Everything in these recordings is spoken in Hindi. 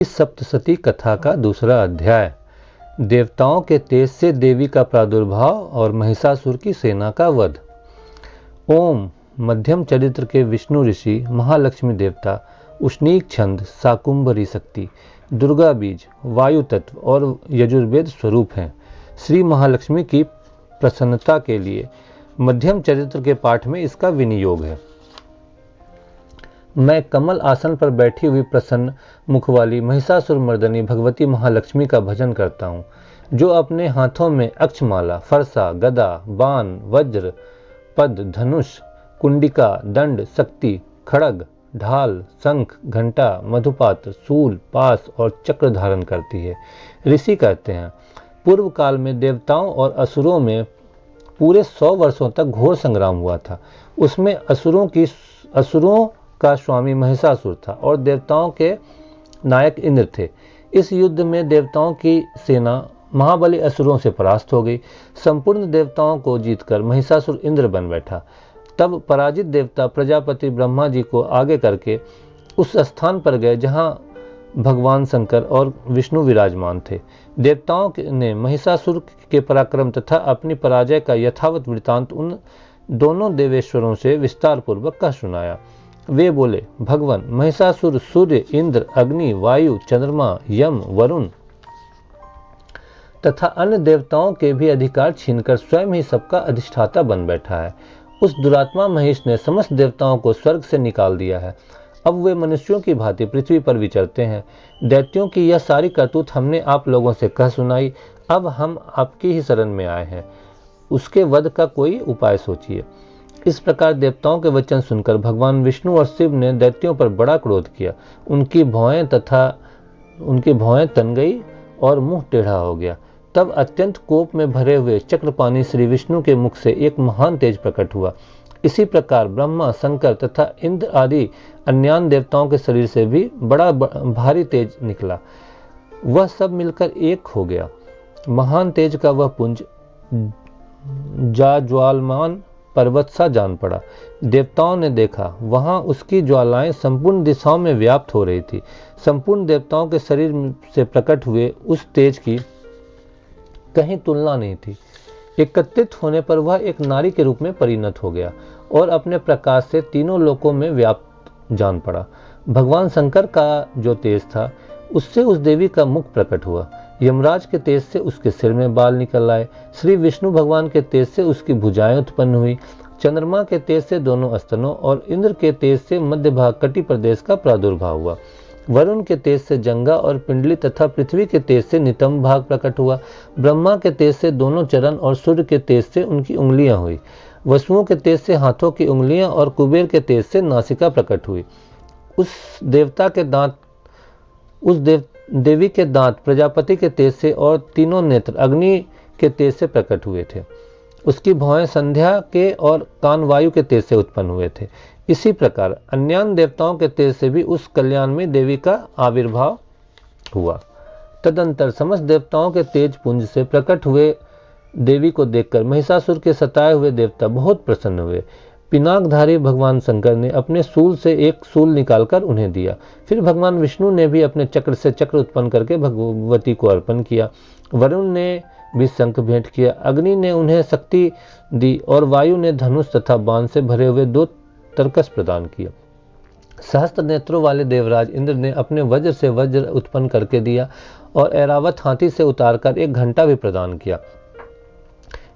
इस सप्तशती कथा का दूसरा अध्याय, देवताओं के तेज से देवी का प्रादुर्भाव और महिषासुर की सेना का वध। ओम मध्यम चरित्र के विष्णु ऋषि, महालक्ष्मी देवता, उष्णीक छंद, शाकुंभरी शक्ति, दुर्गा बीज, वायु तत्व और यजुर्वेद स्वरूप हैं। श्री महालक्ष्मी की प्रसन्नता के लिए मध्यम चरित्र के पाठ में इसका विनियोग है। मैं कमल आसन पर बैठी हुई प्रसन्न मुख वाली महिषासुर मर्दनी भगवती महालक्ष्मी का भजन करता हूँ, जो अपने हाथों में अक्षमाला, फरसा, गदा, बाण, वज्र, पद, धनुष, कुंडिका, दंड, शक्ति, खड़ग, ढाल, शंख, घंटा, मधुपात्र, सूल, पास और चक्र धारण करती है। ऋषि कहते हैं, पूर्व काल में देवताओं और असुरों में पूरे 100 वर्षों तक घोर संग्राम हुआ था। उसमें असुरों का स्वामी महिषासुर था और देवताओं के नायक इंद्र थे। इस युद्ध में देवताओं की सेना महाबली असुरों से परास्त हो गई। संपूर्ण देवताओं को जीतकर महिषासुर इंद्र बन बैठा। तब पराजित देवता प्रजापति ब्रह्मा जी को आगे करके उस स्थान पर गए जहां भगवान शंकर और विष्णु विराजमान थे। देवताओं ने महिषासुर के पराक्रम तथा अपनी पराजय का यथावत वृतांत उन दोनों देवेश्वरों से विस्तार पूर्वक कह सुनाया। वे बोले, भगवान, महिषासुर सूर्य, इंद्र, अग्नि, वायु, चंद्रमा, यम, वरुण तथा अन्य देवताओं के भी अधिकार छीनकर स्वयं ही सबका अधिष्ठाता बन बैठा है। उस दुरात्मा महिष ने समस्त देवताओं को स्वर्ग से निकाल दिया है। अब वे मनुष्यों की भांति पृथ्वी पर विचरते हैं। दैत्यों की यह सारी करतूत हमने आप लोगों से कह सुनाई। अब हम आपकी ही शरण में आए हैं। उसके वध का कोई उपाय सोचिए। इस प्रकार देवताओं के वचन सुनकर भगवान विष्णु और शिव ने दैत्यों पर बड़ा क्रोध किया। उनकी भौएं तन गई और मुंह टेढ़ा हो गया। तब अत्यंत कोप में भरे हुए चक्रपाणी श्री विष्णु के मुख से एक महान तेज प्रकट हुआ। इसी प्रकार ब्रह्मा, शंकर तथा इंद्र आदि अन्य देवताओं के शरीर से भी बड़ा भारी तेज निकला। वह सब मिलकर एक हो गया। महान तेज का वह पुंज ज्वालमान पर्वत सा जान पड़ा। देवताओं ने देखा, वहां उसकी ज्वालाएं संपूर्ण दिशाओं में व्याप्त हो रही थी। संपूर्ण देवताओं के शरीर से प्रकट हुए उस तेज की कहीं तुलना नहीं थी। एकत्रित होने पर वह एक नारी के रूप में परिणत हो गया और अपने प्रकाश से तीनों लोकों में व्याप्त जान पड़ा। भगवान शंकर का जो तेज था, उससे उस देवी का मुख प्रकट हुआ। यमराज के तेज से उसके सिर में बाल निकल आए। श्री विष्णु भगवान के तेज से उसकी भुजाएं उत्पन्न हुई। चंद्रमा के तेज से दोनों स्तनों और इंद्र के तेज से मध्य भाग कटी प्रदेश का प्रादुर्भाव हुआ। वरुण के तेज से जंगा और पिंडली तथा पृथ्वी के तेज से नितंब भाग प्रकट हुआ। ब्रह्मा के तेज से दोनों चरण और सूर्य के तेज से उनकी उंगलियां हुई। वसुओं के तेज से हाथों की उंगलियां और कुबेर के तेज से नासिका प्रकट हुई। देवी के दांत प्रजापति के तेज से और तीनों नेत्र अग्नि के तेज से प्रकट हुए थे। उसकी भौएं संध्या के और कान वायु के तेज से उत्पन्न हुए थे। इसी प्रकार अन्य देवताओं के तेज से भी उस कल्याणमयी देवी का आविर्भाव हुआ। तदंतर समस्त देवताओं के तेज पुंज से प्रकट हुए देवी को देखकर महिषासुर के सताए हुए देवता बहुत प्रसन्न हुए। पिनाकधारी भगवान शंकर ने अपने सूल से एक सूल निकालकर उन्हें दिया। फिर भगवान विष्णु ने भी अपने चक्र से चक्र उत्पन्न करके भगवती को अर्पण किया। वरुण ने भी शंख भेंट किया। अग्नि ने उन्हें शक्ति दी और वायु ने धनुष तथा बाण से भरे हुए 2 तरकस प्रदान किया। सहस्त्र नेत्रों वाले देवराज इंद्र ने अपने वज्र से वज्र उत्पन्न करके दिया और ऐरावत हाथी से उतारकर एक घंटा भी प्रदान किया।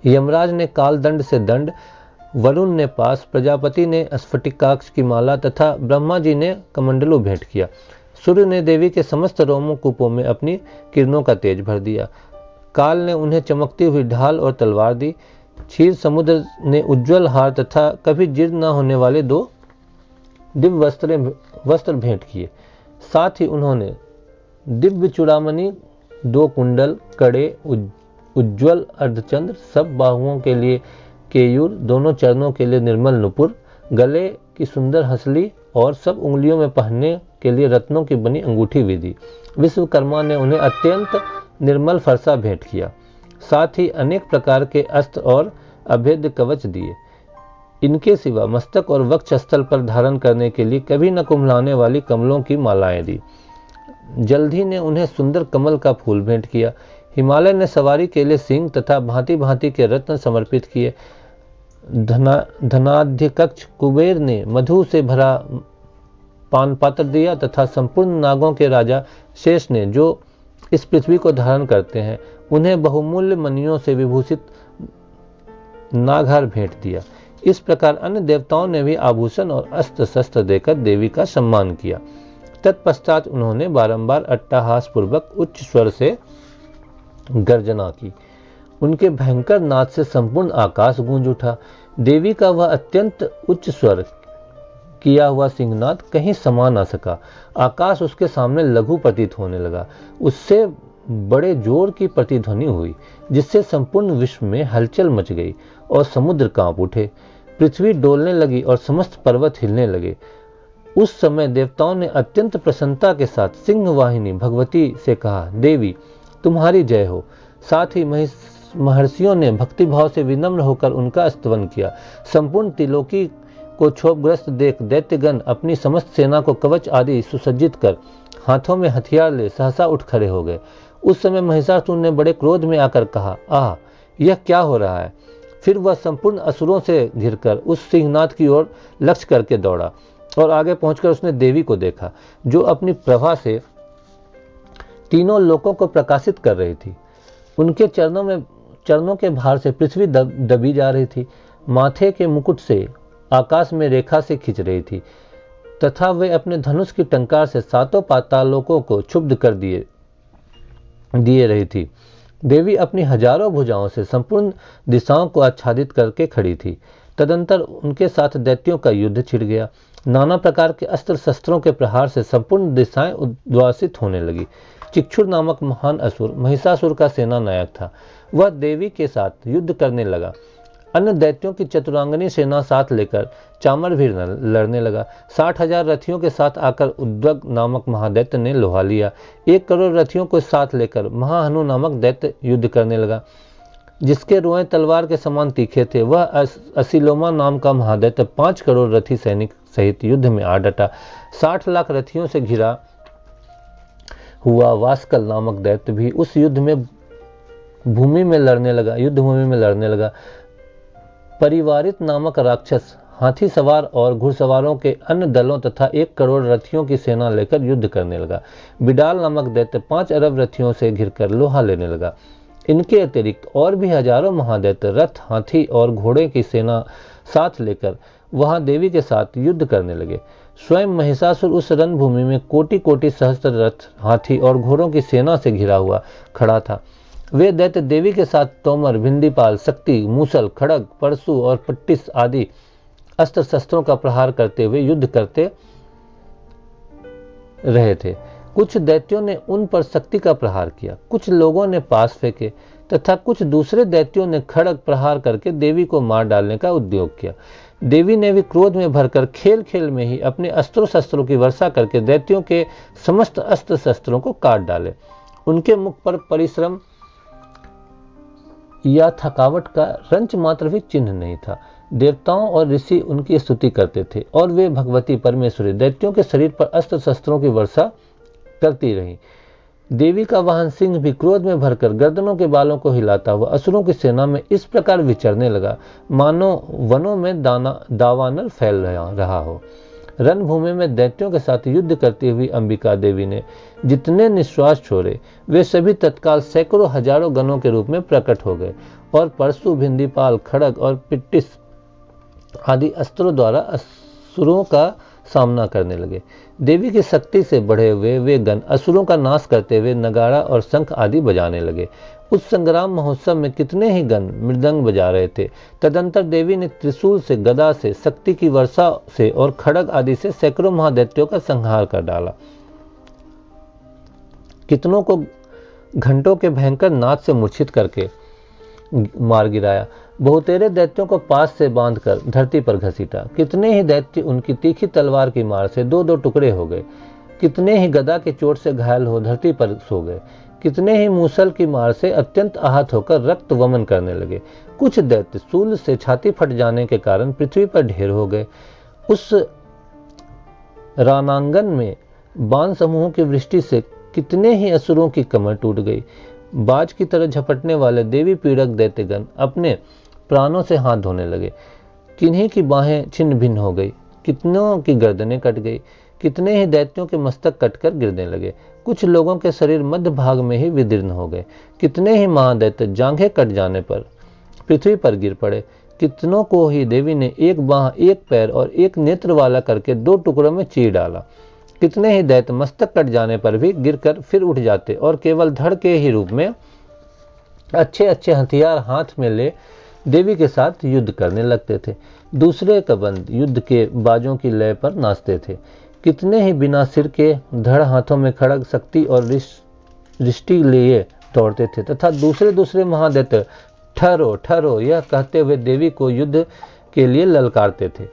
यमराज ने काल दंड से दंड, वरुण ने पास, प्रजापति ने स्फटिकाक्ष की माला तथा ब्रह्मा जी ने कमंडलू भेंट किया। सूर्य ने देवी के समस्त रोमों कूपों में अपनी किरणों का तेज भर दिया। काल ने उन्हें चमकती हुई ढाल और तलवार दी। क्षीर समुद्र ने उज्ज्वल हार तथा कभी जीर्ण न होने वाले 2 दिव्य वस्त्र भेंट किए। साथ ही उन्होंने दिव्य चूड़ामणि, 2 कुंडल, कड़े, उज्ज्वल अर्धचंद्र, सब बाहुओं के लिए केयूर, दोनों चरणों के लिए निर्मल नुपुर, गले की सुंदर हंसली और सब उंगलियों में पहनने के लिए रत्नों की बनी अंगूठी भी दी। विश्वकर्मा ने उन्हें अत्यंत निर्मल फरसा भेंट किया। साथ ही अनेक प्रकार के अस्त्र और अभेद्य कवच दिए। इनके सिवा मस्तक और वक्षस्थल पर धारण करने के लिए कभी न कुम्हलाने वाली कमलों की मालाएं दी। जल्द ही ने उन्हें सुंदर कमल का फूल भेंट किया। हिमालय ने सवारी के लिए सिंह तथा भांति भांति के रत्न समर्पित किए। धनाध्यक्ष कुबेर ने मधु से भरा पान पात्र दिया तथा संपूर्ण नागों के राजा शेष ने, जो इस पृथ्वी को धारण करते हैं, उन्हें बहुमूल्य मणियों से विभूषित नागहार भेंट दिया। इस प्रकार अन्य देवताओं ने भी आभूषण और अस्त्र शस्त्र देकर देवी का सम्मान किया। तत्पश्चात उन्होंने बारंबार अट्टहास पूर्वक उच्च स्वर से गर्जना की। उनके भयंकर नाद से संपूर्ण आकाश गूंज उठा। देवी का वह अत्यंत उच्च स्वर किया हुआ सिंहनाद कहीं समा न सका। आकाश उसके सामने लघु प्रतीत होने लगा। उससे बड़े जोर की प्रतिध्वनि हुई, जिससे संपूर्ण विश्व में हलचल मच गई और समुद्र कांप उठे। पृथ्वी डोलने लगी और समस्त पर्वत हिलने लगे। उस समय देवताओं ने अत्यंत प्रसन्नता के साथ सिंहवाहिनी भगवती से कहा, देवी तुम्हारी जय हो। साथ ही महर्षियों ने भक्तिभाव से विनम्र होकर उनका स्तवन किया। संपूर्ण त्रिलोकी को क्षोभग्रस्त देख दैत्यगण अपनी समस्त सेना को कवच आदि सुसज्जित कर हाथों में हथियार ले सहसा उठ खड़े हो गए। उस समय महिषासुर ने बड़े क्रोध में आकर कहा, आह, यह क्या हो रहा है। फिर वह संपूर्ण असुरों से घिरकर उस सिंहनाद की ओर लक्ष्य करके दौड़ा और आगे पहुंचकर उसने देवी को देखा, जो अपनी प्रभा से तीनों लोकों को प्रकाशित कर रही थी। उनके चरणों के भार से पृथ्वी दबी जा रही थी। माथे के मुकुट से आकाश में रेखा से खींच रही थी तथा वे अपने धनुष की टंकार से सातों पातालोकों को क्षुब्ध कर दिए रही थी। देवी अपनी हजारों भुजाओं से संपूर्ण दिशाओं को आच्छादित करके खड़ी थी। तदंतर उनके साथ दैत्यों का युद्ध छिड़ गया। नाना प्रकार के अस्त्र शस्त्रों के प्रहार से संपूर्ण दिशाएं उद्वासित होने लगी। चिक्षुर नामक महान असुर महिषासुर का सेना नायक था। वह देवी के साथ युद्ध करने लगा। अन्य दैत्यों की चतुरांगनी सेना साथ लेकर चामर भी लड़ने लगा। 60,000 रथियों के साथ आकर उद्वग नामक महादैत्य ने लोहा लिया। 1 करोड़ रथियों को साथ लेकर महाहनु नामक दैत्य युद्ध करने लगा, जिसके रोएं तलवार के समान तीखे थे। वह असिलोमा नाम का महादैत्य 5 करोड़ रथी सैनिक सहित युद्ध में आ डटा। 60 लाख रथियों से घिरा हुआ वास्कल नामक दैत्य भी उस युद्ध में भूमि में लड़ने लगा। परिवारित नामक राक्षस हाथी सवार और घुड़सवारों के अन्य दलों तथा 1 करोड़ रथियों की सेना लेकर युद्ध करने लगा। बिडाल नामक दैत्य 5 अरब रथियों से घिरकर लोहा लेने लगा। इनके अतिरिक्त और भी हजारों महादैत्य रथ, हाथी और घोड़े की सेना साथ लेकर वहां देवी के साथ युद्ध करने लगे। स्वयं महिषासुर उस रणभूमि में कोटि कोटि सहस्त्र रथ, हाथी और घोड़ों की सेना से घिरा हुआ खड़ा था। वे दैत्य देवी के साथ तोमर, भिंडीपाल, शक्ति, मूसल, खड़ग, परशु और पट्टिस आदि अस्त्र शस्त्रों का प्रहार करते हुए युद्ध करते रहे थे। कुछ दैत्यों ने उन पर शक्ति का प्रहार किया, कुछ लोगों ने पास फेंके तथा कुछ दूसरे दैत्यों ने खड़ग प्रहार करके देवी को मार डालने का उद्योग किया। देवी ने भी क्रोध में भरकर खेल खेल में ही अपने अस्त्रों शस्त्रों की वर्षा करके दैत्यों के समस्त अस्त्र शस्त्रों को काट डाले। उनके मुख पर परिश्रम या थकावट का रंच मात्र भी चिन्ह नहीं था। देवताओं और ऋषि उनकी स्तुति करते थे और वे भगवती परमेश्वरी दैत्यों के शरीर पर अस्त्र शस्त्रों की वर्षा करती रही। देवी का वाहन सिंह भी क्रोध में भरकर गर्दनों के बालों को हिलाता हुआ असुरों की सेना में इस प्रकार विचरने लगा, मानो वनों में दावानल फैल रहा हो। रणभूमि में दैत्यों के साथ युद्ध करती हुई अंबिका देवी ने जितने निश्वास छोड़े, वे सभी तत्काल सैकड़ों हजारों गणों के रूप में प्रकट हो गए और परशु, भिंडीपाल, खड़ग और पिट्टिस आदि अस्त्रों द्वारा असुरों का सामना करने लगे। देवी की शक्ति से बढ़े हुए वे गण असुरों का नाश करते हुए नगाड़ा और शंख आदि बजाने लगे। उस संग्राम महोत्सव में कितने ही गण मृदंग बजा रहे थे। तदंतर देवी ने त्रिशूल से, गदा से, शक्ति की वर्षा से और खड़ग आदि से सैकड़ों महादैत्यों का संहार कर डाला। कितनों को घंटों के भयंकर नाद से मूर्छित करके मार गिराया। बहुतेरे दैत्यों को पास से बांधकर धरती पर घसीटा। कितने ही दैत्य उनकी तीखी तलवार की मार से 2-2 टुकड़े हो गए। कितने ही गदा की चोट से घायल हो धरती पर सो गए। कितने ही मूसल की मार से अत्यंत आहत होकर रक्त वमन करने लगे। कुछ दैत्य शूल से छाती फट जाने के कारण पृथ्वी पर ढेर हो गए। उस रानांगन में बाण समूहों की वृष्टि से कितने ही असुरों की कमर टूट गई। बाज की तरह झपटने वाले देवी पीड़क दैत्यगण अपने प्राणों से हाथ धोने लगे। किन्हीं की बाहें छिन्न भिन्न हो गई, कितनों की गर्दनें कट गई, कितने ही दैत्यों के मस्तक कटकर गिरने लगे। कुछ लोगों के शरीर मध्य भाग में ही विदीर्ण हो गए। कितने ही महादैत्य जांघें कट जाने पर पृथ्वी पर गिर पड़े। कितनों को ही देवी ने एक बाह, एक पैर और एक नेत्र वाला करके 2 टुकड़ों में चीर डाला। कितने ही दैत्य मस्तक कट जाने पर भी गिरकर फिर उठ जाते और केवल धड़ के ही रूप में अच्छे अच्छे हथियार हाथ में ले देवी के साथ युद्ध करने लगते थे। दूसरे कबंद युद्ध के बाजों की लय पर नाचते थे। कितने ही बिना सिर के धड़ हाथों में खड़ग, शक्ति और रिष्टि लिए दौड़ते थे तथा दूसरे महादैत्य ठहरो ठहरो यह कहते हुए देवी को युद्ध के लिए ललकारते थे।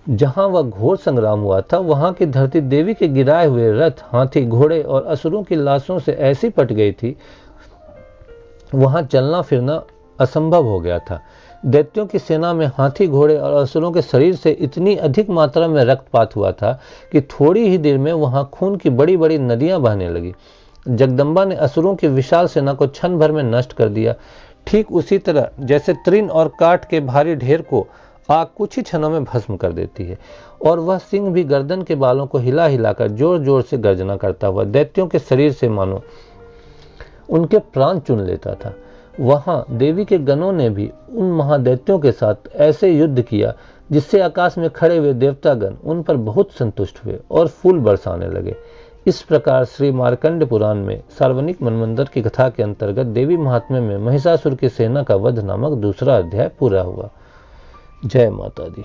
जहां वह घोर संग्राम हुआ था वहां की धरती देवी के गिराए हुए रथ, हाथी, घोड़े और असुरों की लाशों से ऐसी पट गई थी, वहां चलना फिरना असंभव हो गया था। दैत्यों की सेना में हाथी, घोड़े और असुरों के शरीर से इतनी अधिक मात्रा में रक्तपात हुआ था कि थोड़ी ही देर में वहां खून की बड़ी बड़ी नदियां बहने लगी। जगदम्बा ने असुरों की विशाल सेना को क्षण भर में नष्ट कर दिया। ठीक उसी तरह जैसे तृण और काठ के भारी ढेर को आग कुछ ही क्षणों में भस्म कर देती है, और वह सिंह भी गर्दन के बालों को हिला हिलाकर जोर जोर से गर्जना करता हुआ दैत्यों के शरीर से मानो उनके प्राण चुन लेता था। वहां देवी के गणों ने भी उन महादैत्यों के साथ ऐसे युद्ध किया जिससे आकाश में खड़े हुए देवतागण उन पर बहुत संतुष्ट हुए और फूल बरसाने लगे। इस प्रकार श्री मार्कंड पुराण में सार्वनिक मनवंतर की कथा के अंतर्गत देवी महात्म्य में महिषासुर की सेना का वध नामक दूसरा अध्याय पूरा हुआ। जय माता दी।